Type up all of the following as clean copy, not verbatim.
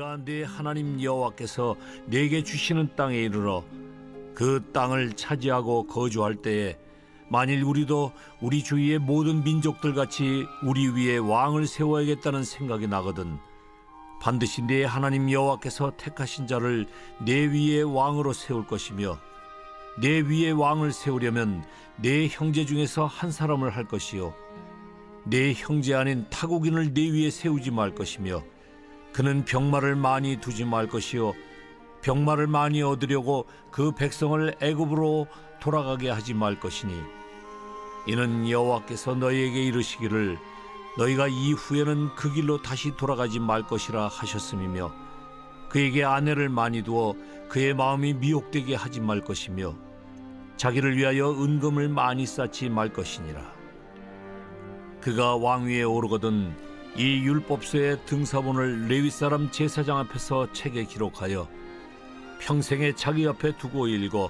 내가 네 하나님 여호와께서 내게 주시는 땅에 이르러 그 땅을 차지하고 거주할 때에 만일 우리도 우리 주위의 모든 민족들 같이 우리 위에 왕을 세워야겠다는 생각이 나거든 반드시 네 하나님 여호와께서 택하신 자를 내 위에 왕으로 세울 것이며 내 위에 왕을 세우려면 네 형제 중에서 한 사람을 할 것이요 네 형제 아닌 타국인을 네 위에 세우지 말 것이며 그는 병마를 많이 두지 말 것이요 병마를 많이 얻으려고 그 백성을 애굽으로 돌아가게 하지 말 것이니 이는 여호와께서 너희에게 이르시기를 너희가 이후에는 그 길로 다시 돌아가지 말 것이라 하셨음이며 그에게 아내를 많이 두어 그의 마음이 미혹되게 하지 말 것이며 자기를 위하여 은금을 많이 쌓지 말 것이니라. 그가 왕위에 오르거든 이 율법서의 등사본을 레위 사람 제사장 앞에서 책에 기록하여 평생에 자기 앞에 두고 읽어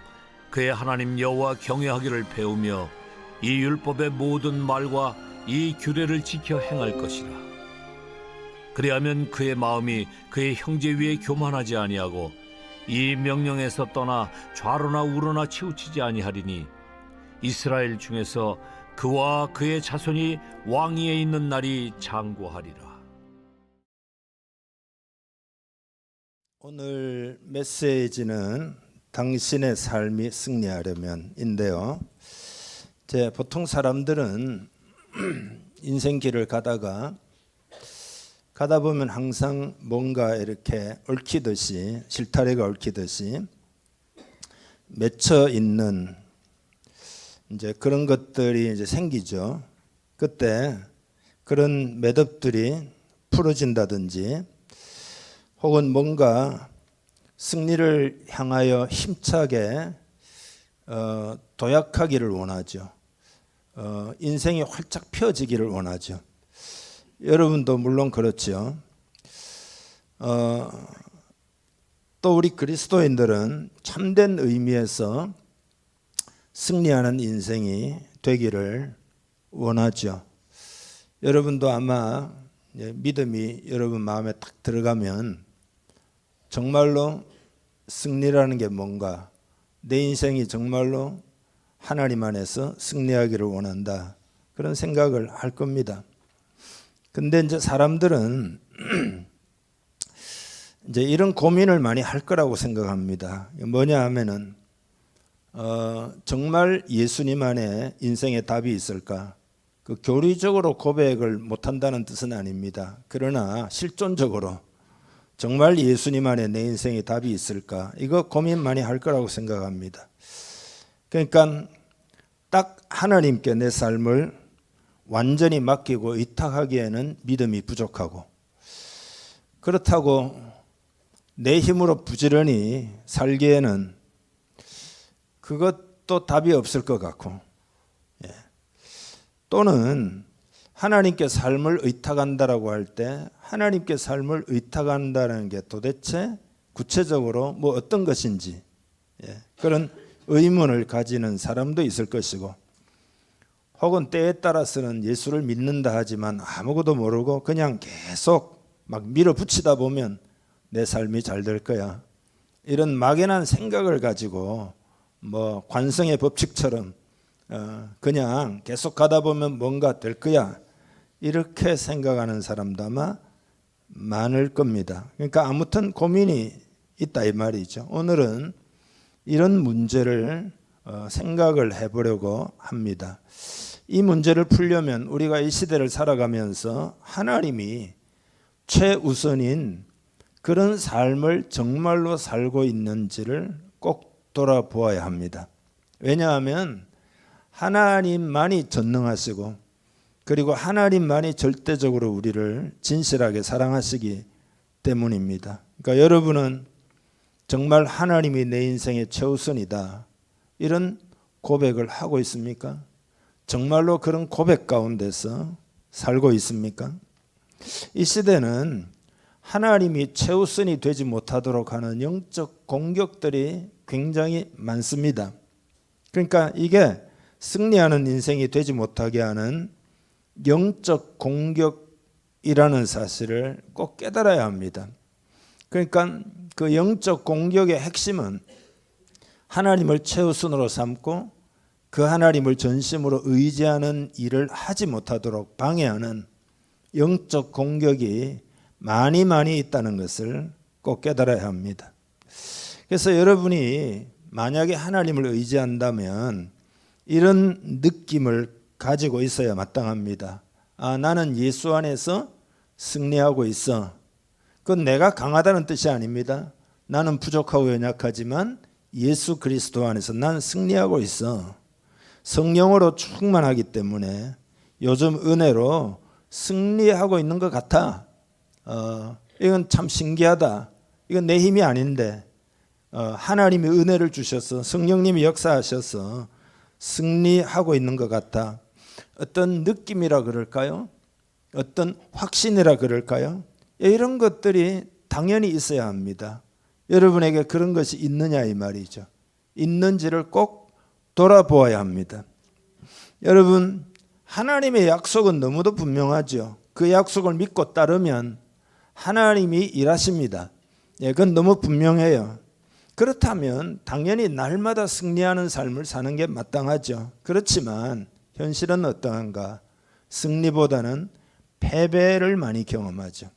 그의 하나님 여호와 경외하기를 배우며 이 율법의 모든 말과 이 규례를 지켜 행할 것이라. 그리하면 그의 마음이 그의 형제 위에 교만하지 아니하고 이 명령에서 떠나 좌로나 우로나 치우치지 아니하리니 이스라엘 중에서 그와 그의 자손이 왕위에 있는 날이 장구하리라. 오늘 메시지는 당신의 삶이 승리하려면인데요. 보통 사람들은 인생길을 가다 보면 항상 뭔가 이렇게 얽히듯이 실타래가 얽히듯이 맺혀 있는 그런 것들이 생기죠. 그때 그런 매듭들이 풀어진다든지 혹은 뭔가 승리를 향하여 힘차게 도약하기를 원하죠. 인생이 활짝 펴지기를 원하죠. 여러분도 물론 그렇죠. 또 우리 그리스도인들은 참된 의미에서 승리하는 인생이 되기를 원하죠. 여러분도 아마 믿음이 여러분 마음에 딱 들어가면 정말로 승리라는 게 뭔가, 내 인생이 정말로 하나님 안에서 승리하기를 원한다, 그런 생각을 할 겁니다. 근데 사람들은 이런 고민을 많이 할 거라고 생각합니다. 뭐냐 하면은 정말 예수님 안에 인생의 답이 있을까? 그 교리적으로 고백을 못한다는 뜻은 아닙니다. 그러나 실존적으로 정말 예수님 안에 내 인생의 답이 있을까? 이거 고민 많이 할 거라고 생각합니다. 그러니까 딱 하나님께 내 삶을 완전히 맡기고 의탁하기에는 믿음이 부족하고, 그렇다고 내 힘으로 부지런히 살기에는 그것도 답이 없을 것 같고, 또는 하나님께 삶을 의탁한다라고 할 때 하나님께 삶을 의탁한다는 게 도대체 구체적으로 뭐 어떤 것인지 그런 의문을 가지는 사람도 있을 것이고, 혹은 때에 따라서는 예수를 믿는다 하지만 아무것도 모르고 그냥 계속 막 밀어붙이다 보면 내 삶이 잘 될 거야, 이런 막연한 생각을 가지고 뭐 관성의 법칙처럼 그냥 계속 가다 보면 뭔가 될 거야, 이렇게 생각하는 사람도 아마 많을 겁니다. 그러니까 아무튼 고민이 있다 이 말이죠. 오늘은 이런 문제를 생각을 해보려고 합니다. 이 문제를 풀려면 우리가 이 시대를 살아가면서 하나님이 최우선인 그런 삶을 정말로 살고 있는지를 꼭 돌아보아야 합니다. 왜냐하면 하나님만이 전능하시고, 그리고 하나님만이 절대적으로 우리를 진실하게 사랑하시기 때문입니다. 그러니까 여러분은 정말 하나님이 내 인생의 최우선이다, 이런 고백을 하고 있습니까? 정말로 그런 고백 가운데서 살고 있습니까? 이 시대는 하나님이 최우선이 되지 못하도록 하는 영적 공격들이 굉장히 많습니다. 그러니까 이게 승리하는 인생이 되지 못하게 하는 영적 공격이라는 사실을 꼭 깨달아야 합니다. 그러니까 그 영적 공격의 핵심은 하나님을 최우선으로 삼고 그 하나님을 전심으로 의지하는 일을 하지 못하도록 방해하는 영적 공격이 많이 있다는 것을 꼭 깨달아야 합니다. 그래서 여러분이 만약에 하나님을 의지한다면 이런 느낌을 가지고 있어야 마땅합니다. 아, 나는 예수 안에서 승리하고 있어. 그건 내가 강하다는 뜻이 아닙니다. 나는 부족하고 연약하지만 예수 그리스도 안에서 난 승리하고 있어. 성령으로 충만하기 때문에 요즘 은혜로 승리하고 있는 것 같아. 이건 참 신기하다. 이건 내 힘이 아닌데 하나님이 은혜를 주셔서 성령님이 역사하셔서 승리하고 있는 것 같아. 어떤 느낌이라 그럴까요? 어떤 확신이라 그럴까요? 이런 것들이 당연히 있어야 합니다. 여러분에게 그런 것이 있느냐 이 말이죠. 있는지를 꼭 돌아보아야 합니다. 여러분, 하나님의 약속은 너무도 분명하죠. 그 약속을 믿고 따르면 하나님이 일하십니다. 그건 너무 분명해요. 그렇다면 당연히 날마다 승리하는 삶을 사는 게 마땅하죠. 그렇지만 현실은 어떠한가? 승리보다는 패배를 많이 경험하죠.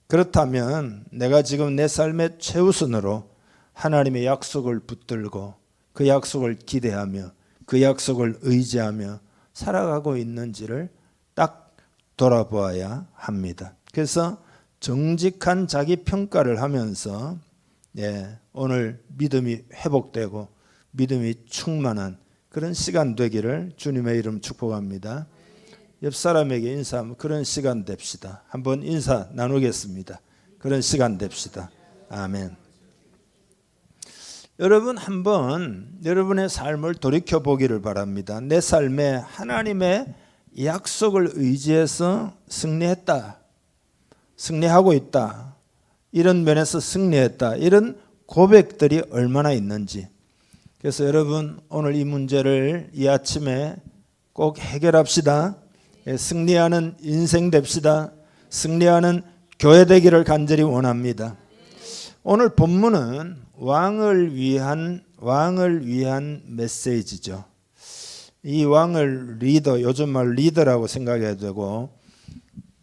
그렇다면 내가 지금 내 삶의 최우선으로 하나님의 약속을 붙들고 그 약속을 기대하며 그 약속을 의지하며 살아가고 있는지를 딱 돌아보아야 합니다. 그래서 정직한 자기 평가를 하면서 오늘 믿음이 회복되고 믿음이 충만한 그런 시간 되기를 주님의 이름 축복합니다. 옆 사람에게 인사하면 그런 시간 됩시다. 한번 인사 나누겠습니다. 그런 시간 됩시다. 아멘. 여러분 한번 여러분의 삶을 돌이켜 보기를 바랍니다. 내 삶에 하나님의 약속을 의지해서 승리했다. 승리하고 있다. 이런 면에서 승리했다. 이런 고백들이 얼마나 있는지. 그래서 여러분 오늘 이 문제를 이 아침에 꼭 해결합시다. 승리하는 인생 됩시다. 승리하는 교회 되기를 간절히 원합니다. 오늘 본문은 왕을 위한 메시지죠. 이 왕을 요즘 말 리더라고 생각해야 되고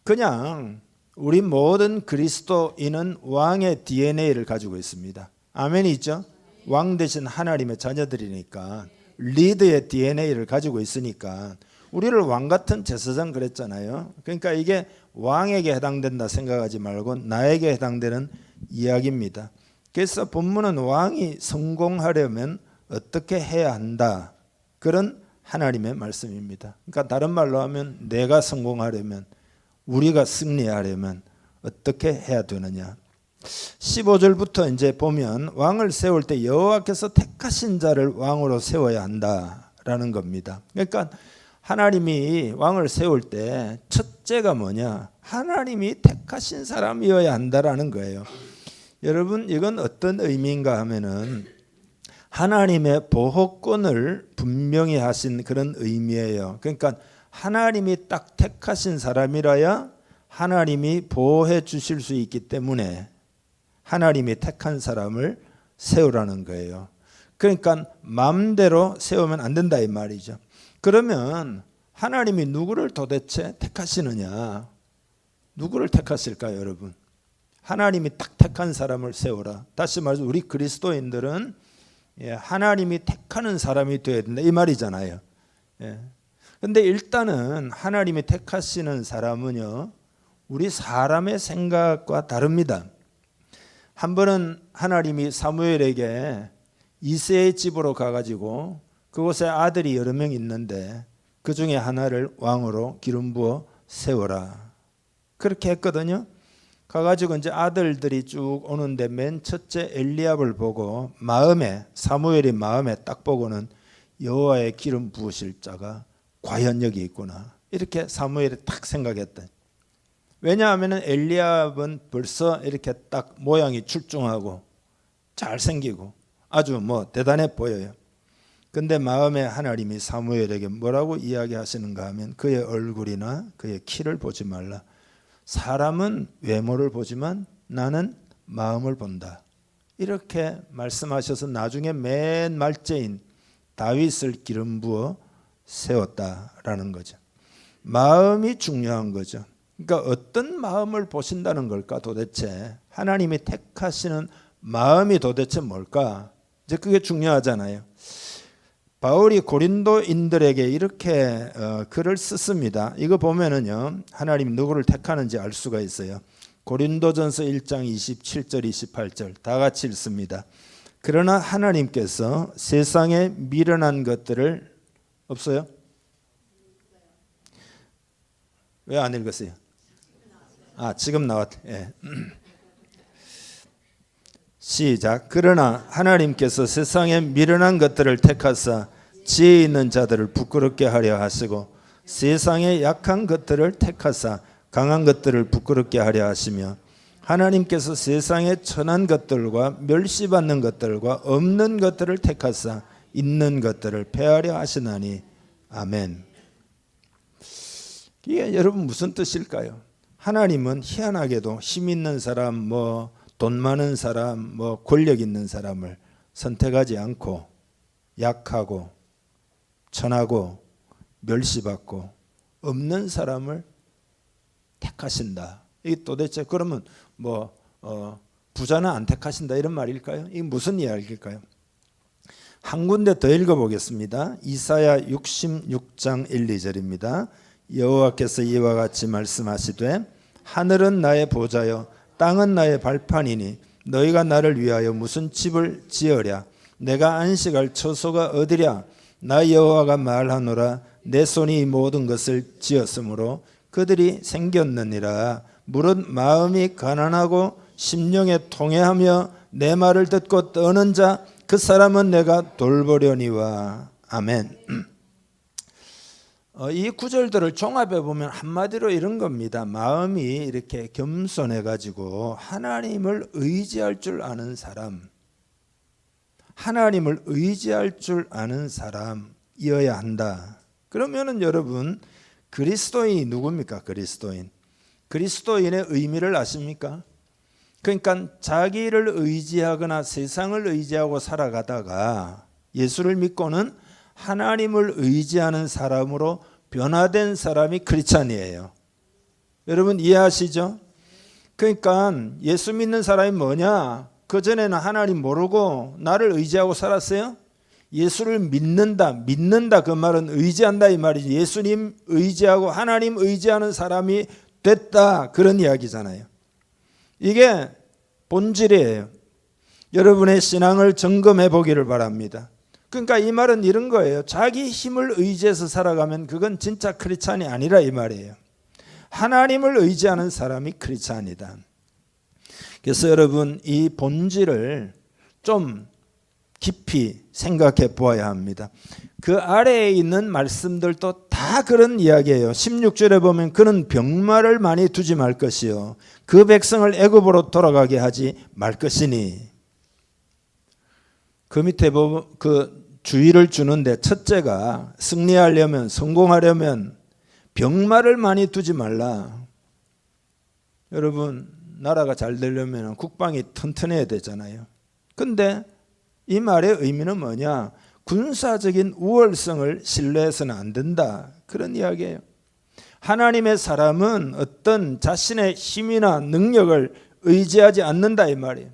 그냥 우리 모든 그리스도인은 왕의 DNA를 가지고 있습니다. 아멘이죠? 왕 대신 하나님의 자녀들이니까 리더의 DNA를 가지고 있으니까 우리를 왕 같은 제사장 그랬잖아요. 그러니까 이게 왕에게 해당된다 생각하지 말고 나에게 해당되는 이야기입니다. 그래서 본문은 왕이 성공하려면 어떻게 해야 한다. 그런 하나님의 말씀입니다. 그러니까 다른 말로 하면 내가 성공하려면 우리가 승리하려면 어떻게 해야 되느냐. 15절부터 이제 보면 왕을 세울 때 여호와께서 택하신 자를 왕으로 세워야 한다라는 겁니다. 그러니까 하나님이 왕을 세울 때 첫째가 뭐냐? 하나님이 택하신 사람이어야 한다라는 거예요. 여러분 이건 어떤 의미인가 하면은 하나님의 보호권을 분명히 하신 그런 의미예요. 그러니까 하나님이 딱 택하신 사람이라야 하나님이 보호해 주실 수 있기 때문에 하나님이 택한 사람을 세우라는 거예요. 그러니까 마음대로 세우면 안 된다 이 말이죠. 그러면 하나님이 누구를 도대체 택하시느냐? 누구를 택하실까요, 여러분? 하나님이 딱 택한 사람을 세우라. 다시 말해서 우리 그리스도인들은 하나님이 택하는 사람이 되어야 된다 이 말이잖아요. 근데 일단은 하나님이 택하시는 사람은요, 우리 사람의 생각과 다릅니다. 한 번은 하나님이 사무엘에게 이새의 집으로 가가지고 그곳에 아들이 여러 명 있는데 그 중에 하나를 왕으로 기름 부어 세워라. 그렇게 했거든요. 가가지고 이제 아들들이 쭉 오는데 맨 첫째 엘리압을 보고 사무엘이 마음에 딱 보고는 여호와의 기름 부으실 자가 과연 여기 있구나. 이렇게 사무엘이 딱 생각했다. 왜냐하면 엘리압은 벌써 이렇게 딱 모양이 출중하고 잘생기고 아주 대단해 보여요. 근데 마음에 하나님이 사무엘에게 뭐라고 이야기하시는가 하면 그의 얼굴이나 그의 키를 보지 말라. 사람은 외모를 보지만 나는 마음을 본다. 이렇게 말씀하셔서 나중에 맨 말째인 다윗을 기름 부어 세웠다라는 거죠. 마음이 중요한 거죠. 그러니까 어떤 마음을 보신다는 걸까 도대체? 하나님이 택하시는 마음이 도대체 뭘까? 이제 그게 중요하잖아요. 바울이 고린도인들에게 이렇게 글을 썼습니다. 이거 보면은요, 하나님이 누구를 택하는지 알 수가 있어요. 고린도전서 1장 27절 28절 다 같이 읽습니다. 그러나 하나님께서 세상에 미련한 것들을 없어요? 왜 안 읽었어요? 지금 나왔. 예. 시작. 그러나 하나님께서 세상에 미련한 것들을 택하사 지혜 있는 자들을 부끄럽게 하려 하시고 세상에 약한 것들을 택하사 강한 것들을 부끄럽게 하려 하시며 하나님께서 세상에 천한 것들과 멸시받는 것들과 없는 것들을 택하사 있는 것들을 폐하려 하시나니 아멘. 이게 여러분 무슨 뜻일까요? 하나님은 희한하게도 힘 있는 사람, 돈 많은 사람, 권력 있는 사람을 선택하지 않고 약하고 천하고 멸시받고 없는 사람을 택하신다. 이게 도대체 그러면 부자는 안 택하신다 이런 말일까요? 이게 무슨 이야기일까요? 한 군데 더 읽어보겠습니다. 이사야 66장 1, 2절입니다. 여호와께서 이와 같이 말씀하시되 하늘은 나의 보좌요 땅은 나의 발판이니 너희가 나를 위하여 무슨 집을 지으랴 내가 안식할 처소가 어디랴 나 여호와가 말하노라 내 손이 이 모든 것을 지었으므로 그들이 생겼느니라 무릇 마음이 가난하고 심령에 통회하며 내 말을 듣고 떠는 자 그 사람은 내가 돌보려니와 아멘. 이 구절들을 종합해 보면 한마디로 이런 겁니다. 마음이 이렇게 겸손해 가지고 하나님을 의지할 줄 아는 사람, 하나님을 의지할 줄 아는 사람이어야 한다. 그러면은 여러분 그리스도인이 누굽니까? 그리스도인의 의미를 아십니까? 그러니까 자기를 의지하거나 세상을 의지하고 살아가다가 예수를 믿고는 하나님을 의지하는 사람으로 변화된 사람이 크리스찬이에요. 여러분 이해하시죠? 그러니까 예수 믿는 사람이 뭐냐? 그전에는 하나님 모르고 나를 의지하고 살았어요? 예수를 믿는다 그 말은 의지한다 이 말이지. 예수님 의지하고 하나님 의지하는 사람이 됐다 그런 이야기잖아요. 이게 본질이에요. 여러분의 신앙을 점검해 보기를 바랍니다. 그러니까 이 말은 이런 거예요. 자기 힘을 의지해서 살아가면 그건 진짜 크리스찬이 아니라 이 말이에요. 하나님을 의지하는 사람이 크리스찬이다. 그래서 여러분 이 본질을 좀 깊이 생각해 보아야 합니다. 그 아래에 있는 말씀들도 다 그런 이야기예요. 16절에 보면 그는 병마를 많이 두지 말 것이요 그 백성을 애굽으로 돌아가게 하지 말 것이니. 그 밑에 보면 그 주의를 주는데 첫째가 승리하려면 성공하려면 병마를 많이 두지 말라. 여러분 나라가 잘 되려면 국방이 튼튼해야 되잖아요. 근데 이 말의 의미는 뭐냐? 군사적인 우월성을 신뢰해서는 안 된다. 그런 이야기예요. 하나님의 사람은 어떤 자신의 힘이나 능력을 의지하지 않는다 이 말이에요.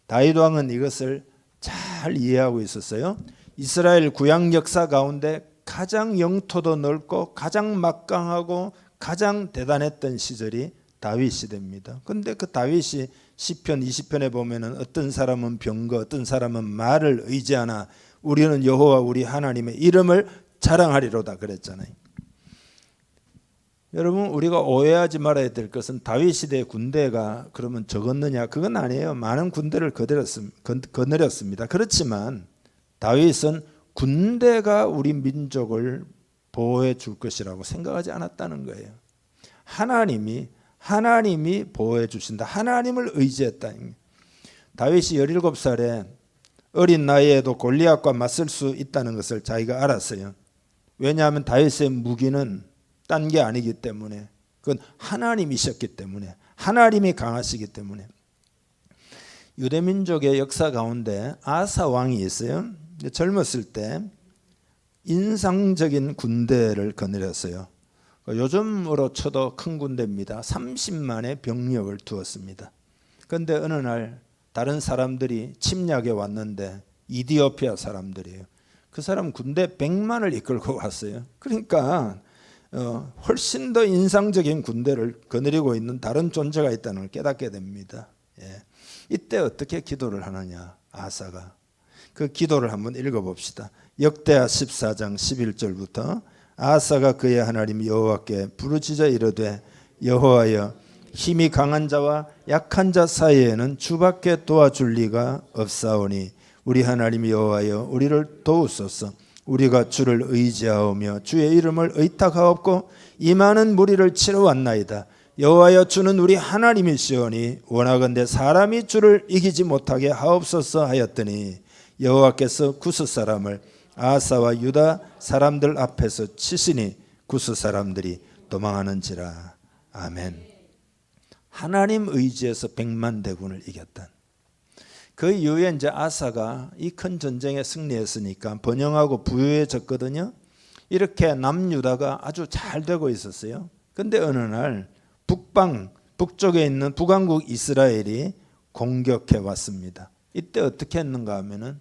다윗 왕은 이것을 잘 이해하고 있었어요. 이스라엘 구약 역사 가운데 가장 영토도 넓고 가장 막강하고 가장 대단했던 시절이 다윗 시대입니다. 그런데 그 다윗이 시편 20편에 보면은 어떤 사람은 병거, 어떤 사람은 말을 의지하나 우리는 여호와 우리 하나님의 이름을 자랑하리로다 그랬잖아요. 여러분 우리가 오해하지 말아야 될 것은 다윗 시대의 군대가 그러면 적었느냐? 그건 아니에요. 많은 군대를 거느렸습니다. 그렇지만 다윗은 군대가 우리 민족을 보호해 줄 것이라고 생각하지 않았다는 거예요. 하나님이 보호해 주신다. 하나님을 의지했다. 다윗이 17살에 어린 나이에도 골리앗과 맞설 수 있다는 것을 자기가 알았어요. 왜냐하면 다윗의 무기는 딴 게 아니기 때문에 그건 하나님이셨기 때문에 하나님이 강하시기 때문에 유대민족의 역사 가운데 아사 왕이 있어요. 젊었을 때 인상적인 군대를 거느렸어요. 요즘으로 쳐도 큰 군대입니다. 30만의 병력을 두었습니다. 그런데 어느 날 다른 사람들이 침략에 왔는데 이디오피아 사람들이에요. 그 사람 군대 100만을 이끌고 왔어요. 그러니까 훨씬 더 인상적인 군대를 거느리고 있는 다른 존재가 있다는 걸 깨닫게 됩니다. 예. 이때 어떻게 기도를 하느냐, 아사가. 그 기도를 한번 읽어봅시다. 역대하 14장 11절부터 아사가 그의 하나님 여호와께 부르짖어 이르되 여호와여 힘이 강한 자와 약한 자 사이에는 주밖에 도와줄 리가 없사오니 우리 하나님 여호와여 우리를 도우소서. 우리가 주를 의지하오며 주의 이름을 의탁하옵고 이 많은 무리를 치러 왔나이다. 여호와여 주는 우리 하나님이시오니 원하건대 사람이 주를 이기지 못하게 하옵소서 하였더니 여호와께서 구스 사람을 아사와 유다 사람들 앞에서 치시니 구스 사람들이 도망하는지라. 아멘. 하나님 의지에서 100만 대군을 이겼다. 그 이후에 이제 아사가 이 큰 전쟁에 승리했으니까 번영하고 부유해졌거든요. 이렇게 남유다가 아주 잘 되고 있었어요. 근데 어느 날 북쪽에 있는 북왕국 이스라엘이 공격해 왔습니다. 이때 어떻게 했는가 하면은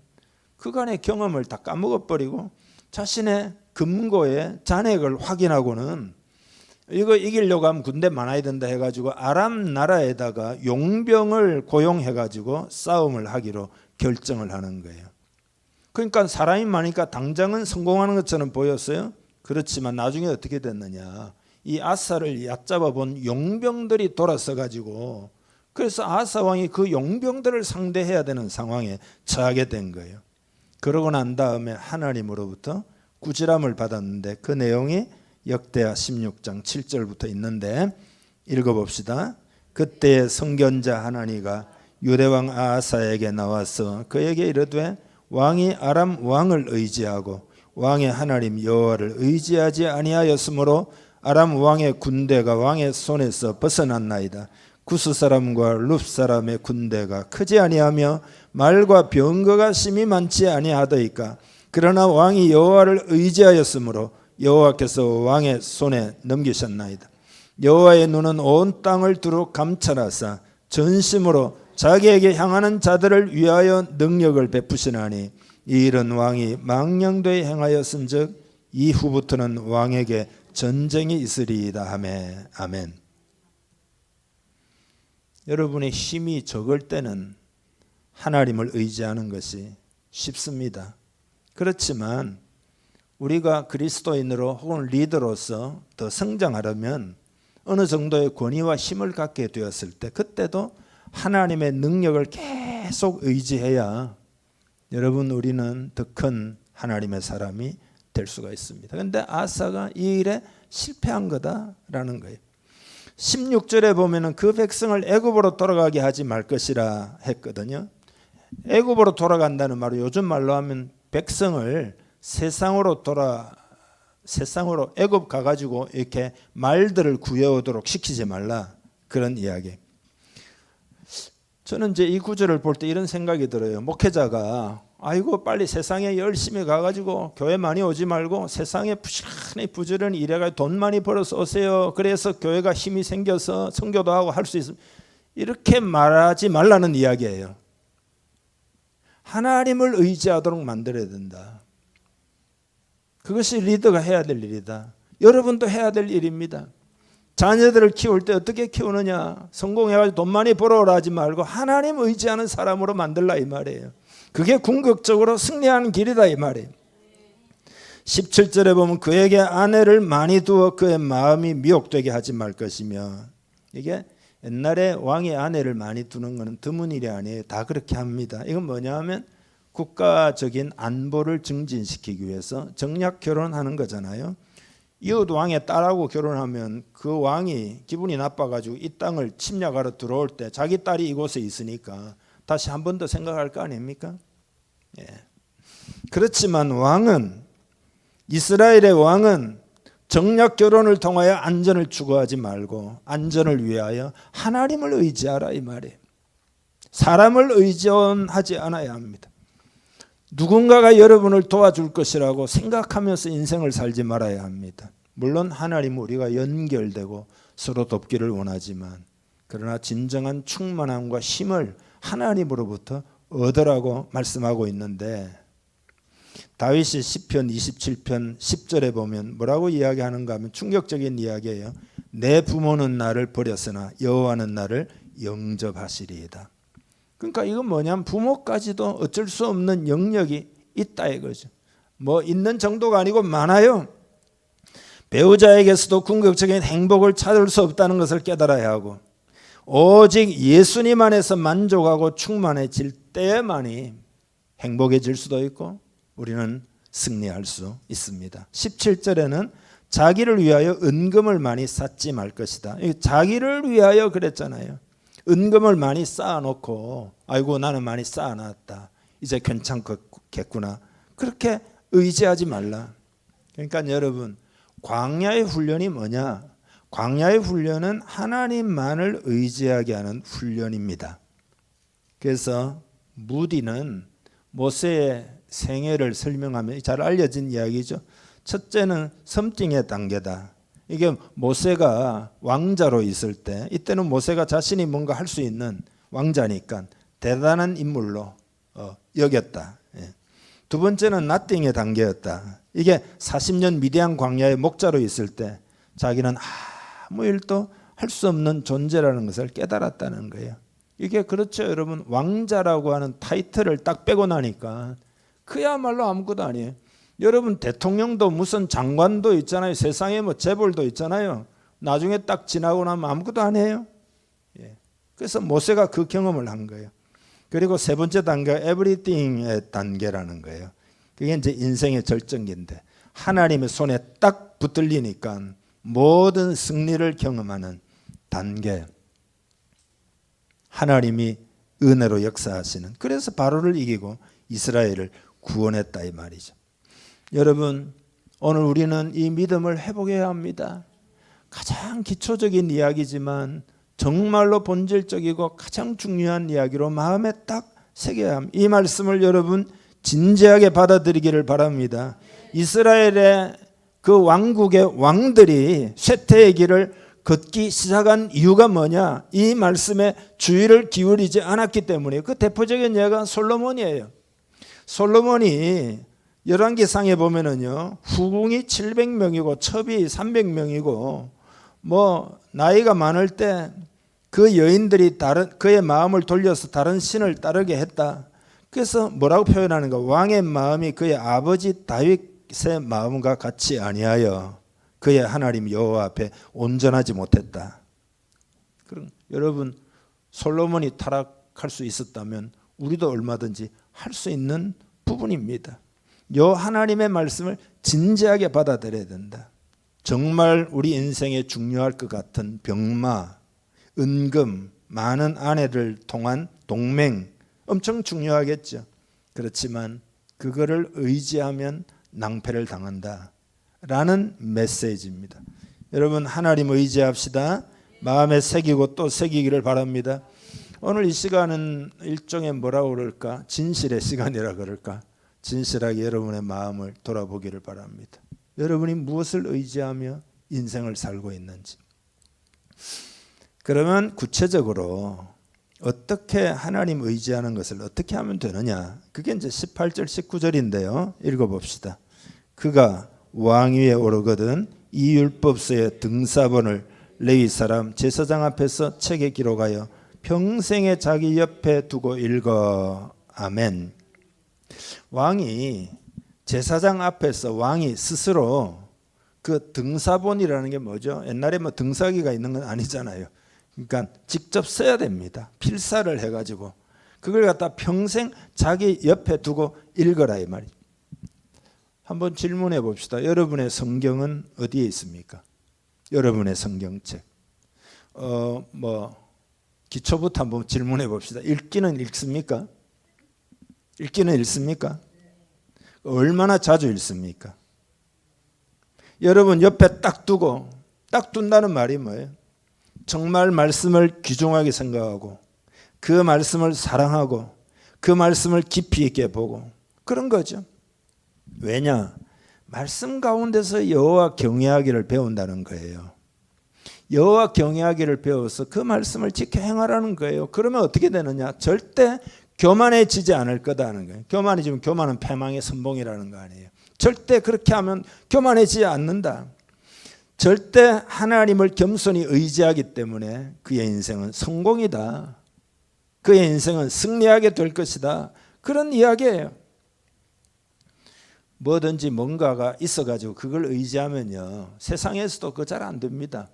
그간의 경험을 다 까먹어버리고 자신의 금고의 잔액을 확인하고는 이거 이기려고 하면 군대 많아야 된다 해가지고 아람 나라에다가 용병을 고용해가지고 싸움을 하기로 결정을 하는 거예요. 그러니까 사람이 많으니까 당장은 성공하는 것처럼 보였어요. 그렇지만 나중에 어떻게 됐느냐, 이 아사를 얕잡아 본 용병들이 돌아서 가지고 그래서 아사 왕이 그 용병들을 상대해야 되는 상황에 처하게 된 거예요. 그러고 난 다음에 하나님으로부터 꾸지람을 받았는데 그 내용이 역대하 16장 7절부터 있는데 읽어봅시다. 그때의 선견자 하나니가 유대왕 아하사에게 나와서 그에게 이르되 왕이 아람 왕을 의지하고 왕의 하나님 여호와를 의지하지 아니하였으므로 아람 왕의 군대가 왕의 손에서 벗어났나이다. 구스 사람과 룹 사람의 군대가 크지 아니하며 말과 병거가 심히 많지 아니하더이까. 그러나 왕이 여호와를 의지하였으므로 여호와께서 왕의 손에 넘기셨나이다. 여호와의 눈은 온 땅을 두루 감찰하사 전심으로 자기에게 향하는 자들을 위하여 능력을 베푸시나니 이 일은 왕이 망령되이 행하였은즉 이후부터는 왕에게 전쟁이 있으리이다 하매. 아멘. 여러분의 힘이 적을 때는 하나님을 의지하는 것이 쉽습니다. 그렇지만 우리가 그리스도인으로 혹은 리더로서 더 성장하려면 어느 정도의 권위와 힘을 갖게 되었을 때 그때도 하나님의 능력을 계속 의지해야 여러분 우리는 더 큰 하나님의 사람이 될 수가 있습니다. 그런데 아사가 이 일에 실패한 거다라는 거예요. 16절에 보면은 그 백성을 애굽으로 돌아가게 하지 말 것이라 했거든요. 애굽으로 돌아간다는 말은 요즘 말로 하면 백성을 세상으로 애굽 가가지고 이렇게 말들을 구해오도록 시키지 말라, 그런 이야기. 저는 이제 이 구절을 볼 때 이런 생각이 들어요. 목회자가 아이고 빨리 세상에 열심히 가가지고 교회 많이 오지 말고 세상에 부지런히 일해가지고 돈 많이 벌어서 오세요. 그래서 교회가 힘이 생겨서 선교도 하고 할 수 있습니다. 이렇게 말하지 말라는 이야기예요. 하나님을 의지하도록 만들어야 된다. 그것이 리더가 해야 될 일이다. 여러분도 해야 될 일입니다. 자녀들을 키울 때 어떻게 키우느냐, 성공해가지고 돈 많이 벌어오라 하지 말고 하나님 의지하는 사람으로 만들라 이 말이에요. 그게 궁극적으로 승리하는 길이다 이 말이에요. 17절에 보면 그에게 아내를 많이 두어 그의 마음이 미혹되게 하지 말 것이며, 이게 옛날에 왕이 아내를 많이 두는 것은 드문 일이 아니에요. 다 그렇게 합니다. 이건 뭐냐 하면 국가적인 안보를 증진시키기 위해서 정략 결혼하는 거잖아요. 이웃 왕의 딸하고 결혼하면 그 왕이 기분이 나빠가지고 이 땅을 침략하러 들어올 때 자기 딸이 이곳에 있으니까 다시 한 번 더 생각할 거 아닙니까? 예. 그렇지만 왕은, 이스라엘의 왕은 정략 결혼을 통하여 안전을 추구하지 말고 안전을 위하여 하나님을 의지하라 이 말이에요. 사람을 의존하지 않아야 합니다. 누군가가 여러분을 도와줄 것이라고 생각하면서 인생을 살지 말아야 합니다. 물론 하나님 우리가 연결되고 서로 돕기를 원하지만 그러나 진정한 충만함과 힘을 하나님으로부터 얻으라고 말씀하고 있는데 다윗이 시편 27편 10절에 보면 뭐라고 이야기하는가 하면 충격적인 이야기예요. 내 부모는 나를 버렸으나 여호와는 나를 영접하시리이다. 그러니까 이건 뭐냐면 부모까지도 어쩔 수 없는 영역이 있다 이거죠. 뭐 있는 정도가 아니고 많아요. 배우자에게서도 궁극적인 행복을 찾을 수 없다는 것을 깨달아야 하고 오직 예수님 안에서 만족하고 충만해질 때만이 행복해질 수도 있고 우리는 승리할 수 있습니다. 17절에는 자기를 위하여 은금을 많이 쌓지 말 것이다. 자기를 위하여 그랬잖아요. 은금을 많이 쌓아놓고 아이고 나는 많이 쌓아놨다. 이제 괜찮겠구나. 그렇게 의지하지 말라. 그러니까 여러분 광야의 훈련이 뭐냐? 광야의 훈련은 하나님만을 의지하게 하는 훈련입니다. 그래서 무디는 모세의 생애를 설명하면 잘 알려진 이야기죠. 첫째는 섬띵의 단계다. 이게 모세가 왕자로 있을 때 이때는 모세가 자신이 뭔가 할 수 있는 왕자니까 대단한 인물로 여겼다. 두 번째는 나띵의 단계였다. 이게 40년 미디안 광야의 목자로 있을 때 자기는 아무 일도 할 수 없는 존재라는 것을 깨달았다는 거예요. 이게 그렇죠 여러분. 왕자라고 하는 타이틀을 딱 빼고 나니까 그야말로 아무것도 아니에요. 여러분 대통령도 무슨 장관도 있잖아요. 세상에 뭐 재벌도 있잖아요. 나중에 딱 지나고 나면 아무것도 안 해요. 그래서 모세가 그 경험을 한 거예요. 그리고 세 번째 단계가 에브리띵의 단계라는 거예요. 그게 이제 인생의 절정기인데 하나님의 손에 딱 붙들리니까 모든 승리를 경험하는 단계. 하나님이 은혜로 역사하시는. 그래서 바로를 이기고 이스라엘을 구원했다 이 말이죠. 여러분 오늘 우리는 이 믿음을 회복해야 합니다. 가장 기초적인 이야기지만 정말로 본질적이고 가장 중요한 이야기로 마음에 딱 새겨야 합니다. 이 말씀을 여러분 진지하게 받아들이기를 바랍니다. 이스라엘의 그 왕국의 왕들이 쇠퇴의 길을 걷기 시작한 이유가 뭐냐? 이 말씀에 주의를 기울이지 않았기 때문이에요. 그 대표적인 예가 솔로몬이에요. 솔로몬이 열왕기상에 보면은요 후궁이 700명이고 첩이 300명이고 뭐 나이가 많을 때 그 여인들이 그의 마음을 돌려서 다른 신을 따르게 했다. 그래서 뭐라고 표현하는가? 왕의 마음이 그의 아버지 다윗의 마음과 같이 아니하여 그의 하나님 여호와 앞에 온전하지 못했다. 그럼 여러분 솔로몬이 타락할 수 있었다면 우리도 얼마든지 할 수 있는 부분입니다. 요 하나님의 말씀을 진지하게 받아들여야 된다. 정말 우리 인생에 중요할 것 같은 병마, 은금, 많은 아내를 통한 동맹 엄청 중요하겠죠. 그렇지만 그거를 의지하면 낭패를 당한다 라는 메시지입니다. 여러분 하나님 의지합시다. 마음에 새기고 또 새기기를 바랍니다. 오늘 이 시간은 일종의 뭐라고 그럴까? 진실의 시간이라 그럴까? 진실하게 여러분의 마음을 돌아보기를 바랍니다. 여러분이 무엇을 의지하며 인생을 살고 있는지. 그러면 구체적으로 어떻게 하나님 의지하는 것을 어떻게 하면 되느냐? 그게 이제 18절 19절인데요. 읽어봅시다. 그가 왕 위에 오르거든 이 율법서의 등사본을 레위 사람 제사장 앞에서 책에 기록하여 평생에 자기 옆에 두고 읽어. 아멘. 왕이 제사장 앞에서 왕이 스스로 그 등사본이라는 게 뭐죠? 옛날에 뭐 등사기가 있는 건 아니잖아요. 그러니까 직접 써야 됩니다. 필사를 해가지고 그걸 갖다 평생 자기 옆에 두고 읽어라 이 말이죠. 한번 질문해 봅시다. 여러분의 성경은 어디에 있습니까? 여러분의 성경책. 기초부터 한번 질문해 봅시다. 읽기는 읽습니까? 읽기는 읽습니까? 얼마나 자주 읽습니까? 여러분 옆에 딱 두고 딱 둔다는 말이 뭐예요? 정말 말씀을 귀중하게 생각하고 그 말씀을 사랑하고 그 말씀을 깊이 있게 보고 그런 거죠. 왜냐? 말씀 가운데서 여호와 경외하기를 배운다는 거예요. 여호와 경외하기를 배워서 그 말씀을 지켜 행하라는 거예요. 그러면 어떻게 되느냐? 절대 교만해지지 않을 거다는 거예요. 교만해지면 교만은 패망의 선봉이라는 거 아니에요. 절대 그렇게 하면 교만해지지 않는다. 절대 하나님을 겸손히 의지하기 때문에 그의 인생은 성공이다. 그의 인생은 승리하게 될 것이다. 그런 이야기예요. 뭐든지 뭔가가 있어가지고 그걸 의지하면요, 세상에서도 그거 잘 안 됩니다.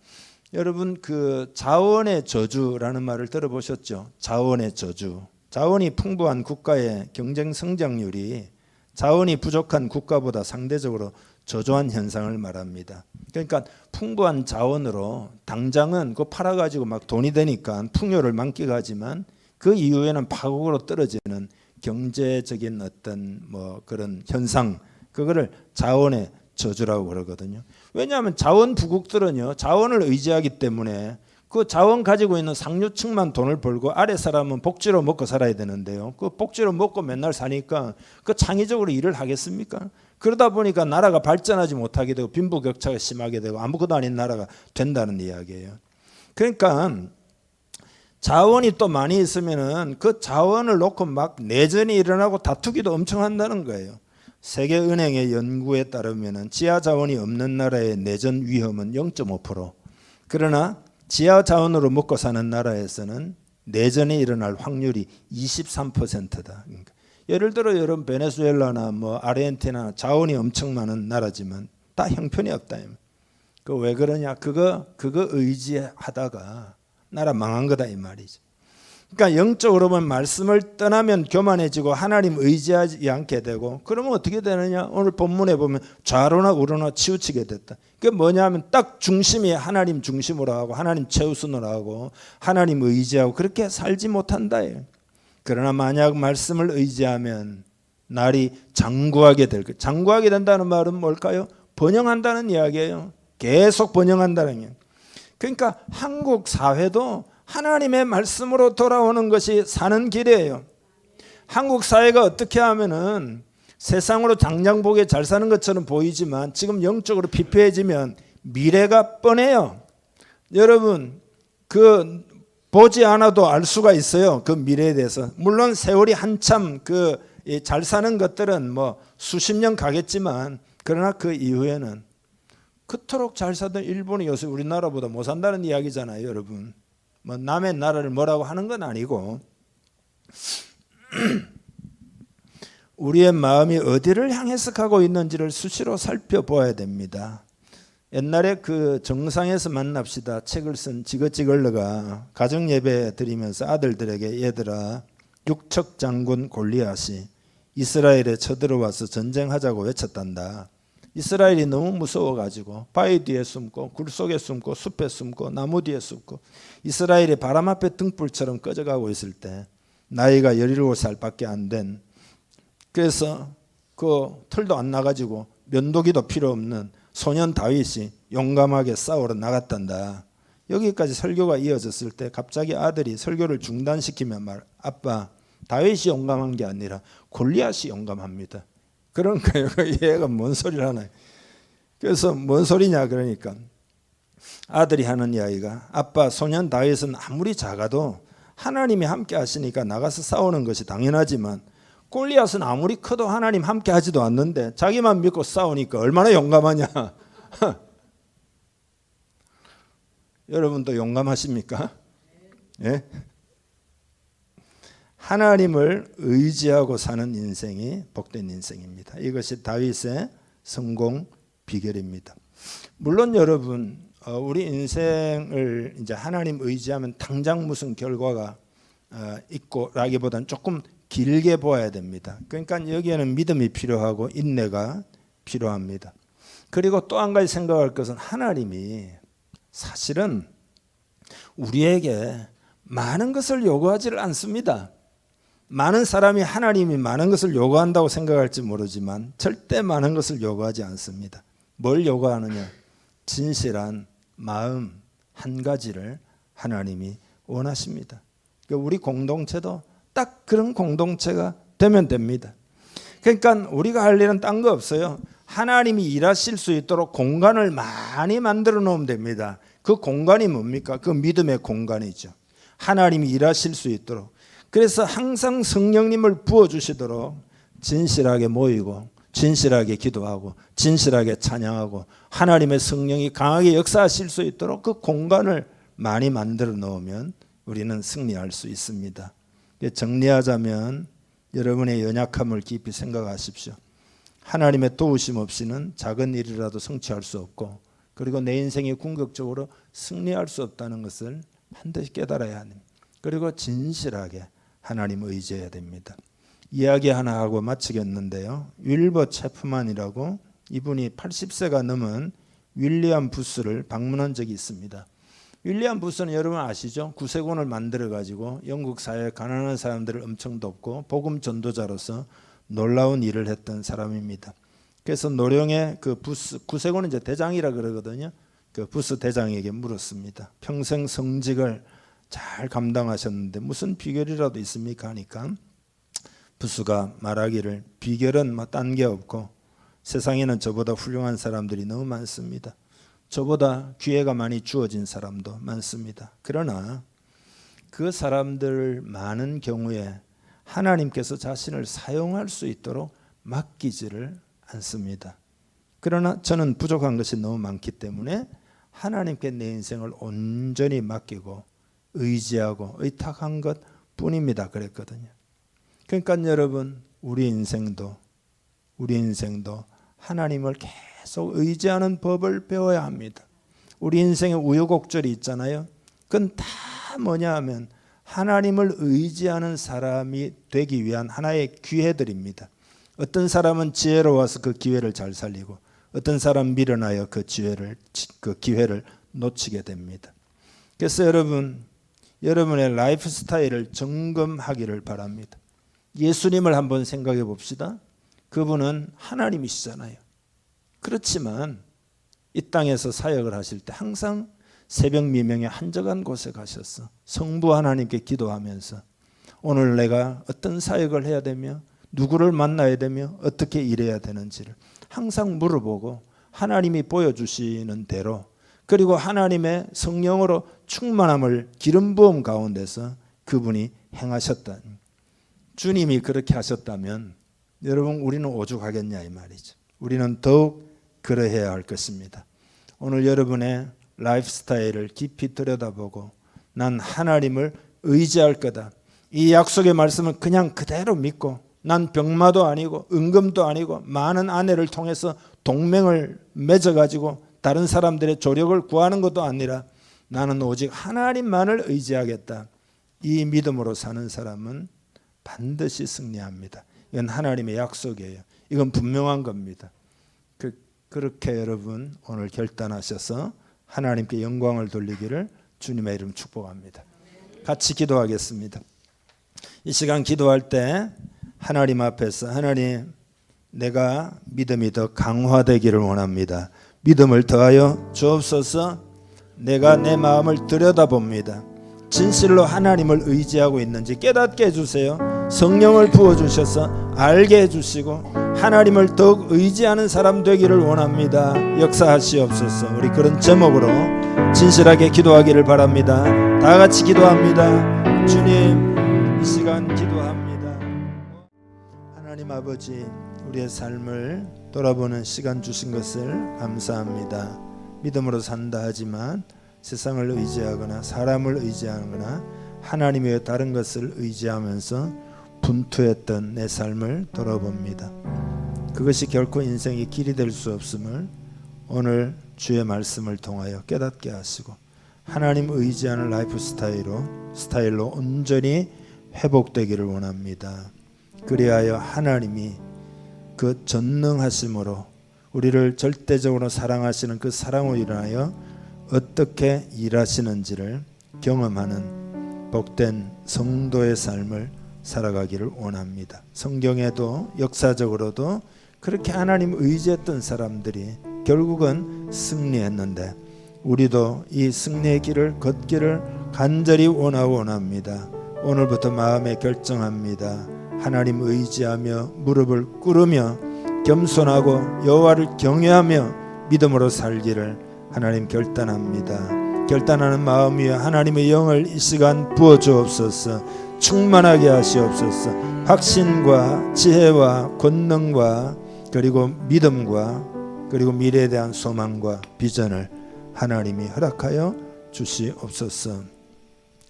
여러분, 그 자원의 저주라는 말을 들어보셨죠? 자원의 저주. 자원이 풍부한 국가의 경쟁 성장률이 자원이 부족한 국가보다 상대적으로 저조한 현상을 말합니다. 그러니까 풍부한 자원으로 당장은 그거 팔아가지고 막 돈이 되니까 풍요를 만끽하지만 그 이후에는 파국으로 떨어지는 경제적인 어떤 뭐 그런 현상, 그거를 자원의 저주라고 그러거든요. 왜냐하면 자원 부국들은요, 자원을 의지하기 때문에 그 자원 가지고 있는 상류층만 돈을 벌고 아래 사람은 복지로 먹고 살아야 되는데요. 그 복지로 먹고 맨날 사니까 그 창의적으로 일을 하겠습니까? 그러다 보니까 나라가 발전하지 못하게 되고 빈부격차가 심하게 되고 아무것도 아닌 나라가 된다는 이야기예요. 그러니까 자원이 또 많이 있으면은 그 자원을 놓고 막 내전이 일어나고 다투기도 엄청 한다는 거예요. 세계은행의 연구에 따르면은 지하 자원이 없는 나라의 내전 위험은 0.5%. 그러나 지하 자원으로 먹고 사는 나라에서는 내전이 일어날 확률이 23%다. 그러니까 예를 들어 여러분 베네수엘라나 뭐 아르헨티나 자원이 엄청 많은 나라지만 다 형편이 없다. 그 왜 그러냐? 그거 의지하다가 나라 망한 거다 이 말이죠. 그러니까 영적으로 보면 말씀을 떠나면 교만해지고 하나님 의지하지 않게 되고, 그러면 어떻게 되느냐? 오늘 본문에 보면 좌로나 우로나 치우치게 됐다. 그게 뭐냐면 딱 중심이 하나님 중심으로 하고 하나님 최우선으로 하고 하나님 의지하고 그렇게 살지 못한다. 그러나 만약 말씀을 의지하면 날이 장구하게 될 거예요. 장구하게 된다는 말은 뭘까요? 번영한다는 이야기예요. 계속 번영한다는 이야기. 그러니까 한국 사회도 하나님의 말씀으로 돌아오는 것이 사는 길이에요. 한국 사회가 어떻게 하면은 세상으로 당장 보기에 잘 사는 것처럼 보이지만 지금 영적으로 피폐해지면 미래가 뻔해요. 여러분, 그 보지 않아도 알 수가 있어요. 그 미래에 대해서. 물론 세월이 한참 그 잘 사는 것들은 뭐 수십 년 가겠지만, 그러나 그 이후에는 그토록 잘 사던 일본이 요새 우리나라보다 못 산다는 이야기잖아요, 여러분. 뭐 남의 나라를 뭐라고 하는 건 아니고 우리의 마음이 어디를 향해서 가고 있는지를 수시로 살펴보아야 됩니다. 옛날에 그 정상에서 만납시다 책을 쓴 지거찌걸러가 가정 예배 드리면서 아들들에게, 얘들아, 육척 장군 골리앗이 이스라엘에 쳐들어와서 전쟁하자고 외쳤단다. 이스라엘이 너무 무서워가지고 바위 뒤에 숨고 굴 속에 숨고 숲에 숨고 나무 뒤에 숨고 이스라엘이 바람 앞에 등불처럼 꺼져가고 있을 때 나이가 17살밖에 안 된, 그래서 그 털도 안 나가지고 면도기도 필요 없는 소년 다윗이 용감하게 싸우러 나갔단다. 여기까지 설교가 이어졌을 때 갑자기 아들이 설교를 중단시키며 아빠, 다윗이 용감한 게 아니라 골리앗이 용감합니다. 그러니까 얘가 뭔 소리를 하나. 그래서 뭔 소리냐 그러니까 아들이 하는 이야기가, 아빠, 소년 다윗은 아무리 작아도 하나님이 함께 하시니까 나가서 싸우는 것이 당연하지만 골리앗은 아무리 커도 하나님 함께 하지도 않는데 자기만 믿고 싸우니까 얼마나 용감하냐. 여러분도 용감하십니까? 예? 하나님을 의지하고 사는 인생이 복된 인생입니다. 이것이 다윗의 성공 비결입니다. 물론 여러분, 우리 인생을 이제 하나님 의지하면 당장 무슨 결과가 있고라기보다는 조금 길게 보아야 됩니다. 그러니까 여기에는 믿음이 필요하고 인내가 필요합니다. 그리고 또 한 가지 생각할 것은 하나님이 사실은 우리에게 많은 것을 요구하지를 않습니다. 많은 사람이 하나님이 많은 것을 요구한다고 생각할지 모르지만 절대 많은 것을 요구하지 않습니다. 뭘 요구하느냐? 진실한 마음 한 가지를 하나님이 원하십니다. 우리 공동체도 딱 그런 공동체가 되면 됩니다. 그러니까 우리가 할 일은 딴 거 없어요. 하나님이 일하실 수 있도록 공간을 많이 만들어 놓으면 됩니다. 그 공간이 뭡니까? 그 믿음의 공간이죠. 하나님이 일하실 수 있도록. 그래서 항상 성령님을 부어주시도록 진실하게 모이고 진실하게 기도하고 진실하게 찬양하고 하나님의 성령이 강하게 역사하실 수 있도록 그 공간을 많이 만들어 놓으면 우리는 승리할 수 있습니다. 정리하자면 여러분의 연약함을 깊이 생각하십시오. 하나님의 도우심 없이는 작은 일이라도 성취할 수 없고, 그리고 내 인생이 궁극적으로 승리할 수 없다는 것을 반드시 깨달아야 합니다. 그리고 진실하게 하나님을 의지해야 됩니다. 이야기 하나 하고 마치겠는데요. 윌버 체프만이라고, 이분이 80세가 넘은 윌리엄 부스를 방문한 적이 있습니다. 윌리엄 부스는 여러분 아시죠? 구세군을 만들어 가지고 영국 사회에 가난한 사람들을 엄청 돕고 복음 전도자로서 놀라운 일을 했던 사람입니다. 그래서 노령의 그 부스, 구세군은 이제 대장이라 그러거든요. 그 부스 대장에게 물었습니다. 평생 성직을 잘 감당하셨는데 무슨 비결이라도 있습니까? 하니까 부스가 말하기를, 비결은 뭐 딴 게 없고 세상에는 저보다 훌륭한 사람들이 너무 많습니다. 저보다 기회가 많이 주어진 사람도 많습니다. 그러나 그 사람들 많은 경우에 하나님께서 자신을 사용할 수 있도록 맡기지를 않습니다. 그러나 저는 부족한 것이 너무 많기 때문에 하나님께 내 인생을 온전히 맡기고 의지하고 의탁한 것 뿐입니다. 그랬거든요. 그러니까 여러분, 우리 인생도 하나님을 계속 의지하는 법을 배워야 합니다. 우리 인생에 우여곡절이 있잖아요. 그건 다 뭐냐 하면 하나님을 의지하는 사람이 되기 위한 하나의 기회들입니다. 어떤 사람은 지혜로워서 그 기회를 잘 살리고, 어떤 사람 미련하여 그 기회를 놓치게 됩니다. 그래서 여러분의 라이프 스타일을 점검하기를 바랍니다. 예수님을 한번 생각해 봅시다. 그분은 하나님이시잖아요. 그렇지만 이 땅에서 사역을 하실 때 항상 새벽 미명에 한적한 곳에 가셔서 성부 하나님께 기도하면서 오늘 내가 어떤 사역을 해야 되며 누구를 만나야 되며 어떻게 일해야 되는지를 항상 물어보고 하나님이 보여주시는 대로, 그리고 하나님의 성령으로 충만함을 기름 부음 가운데서 그분이 행하셨다. 주님이 그렇게 하셨다면 여러분, 우리는 오죽하겠냐 이 말이죠. 우리는 더욱 그러해야 할 것입니다. 오늘 여러분의 라이프 스타일을 깊이 들여다보고 난 하나님을 의지할 거다, 이 약속의 말씀을 그냥 그대로 믿고, 난 병마도 아니고 은금도 아니고 많은 아내를 통해서 동맹을 맺어가지고 다른 사람들의 조력을 구하는 것도 아니라 나는 오직 하나님만을 의지하겠다, 이 믿음으로 사는 사람은 반드시 승리합니다. 이건 하나님의 약속이에요. 이건 분명한 겁니다. 그렇게 여러분 오늘 결단하셔서 하나님께 영광을 돌리기를 주님의 이름 축복합니다. 같이 기도하겠습니다. 이 시간 기도할 때 하나님 앞에서, 하나님, 내가 믿음이 더 강화되기를 원합니다. 믿음을 더하여 주옵소서. 내가 내 마음을 들여다봅니다. 진실로 하나님을 의지하고 있는지 깨닫게 해주세요. 성령을 부어주셔서 알게 해주시고 하나님을 더욱 의지하는 사람 되기를 원합니다. 역사하시옵소서. 우리 그런 제목으로 진실하게 기도하기를 바랍니다. 다 같이 기도합니다. 주님, 이 시간 기도합니다. 하나님 아버지, 우리의 삶을 돌아보는 시간 주신 것을 감사합니다. 믿음으로 산다 하지만 세상을 의지하거나 사람을 의지하거나 하나님 외에 다른 것을 의지하면서 분투했던 내 삶을 돌아봅니다. 그것이 결코 인생의 길이 될 수 없음을 오늘 주의 말씀을 통하여 깨닫게 하시고 하나님 의지하는 라이프 스타일로 온전히 회복되기를 원합니다. 그리하여 하나님이 그 전능하심으로 우리를 절대적으로 사랑하시는 그 사랑으로 인하여 어떻게 일하시는지를 경험하는 복된 성도의 삶을 살아가기를 원합니다. 성경에도 역사적으로도 그렇게 하나님 의지했던 사람들이 결국은 승리했는데 우리도 이 승리의 길을 걷기를 간절히 원합니다. 오늘부터 마음에 결정합니다. 하나님 의지하며 무릎을 꿇으며 겸손하고 여호와를 경외하며 믿음으로 살기를 하나님 결단합니다. 결단하는 마음 위에 하나님의 영을 이 시간 부어 주옵소서. 충만하게 하시옵소서. 확신과 지혜와 권능과 그리고 믿음과 그리고 미래에 대한 소망과 비전을 하나님이 허락하여 주시옵소서.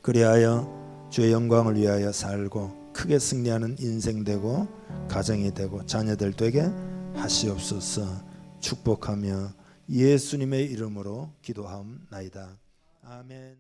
그리하여 주의 영광을 위하여 살고 크게 승리하는 인생 되고 가정이 되고 자녀들 되게 하시옵소서. 축복하며 예수님의 이름으로 기도하옵나이다. 아멘.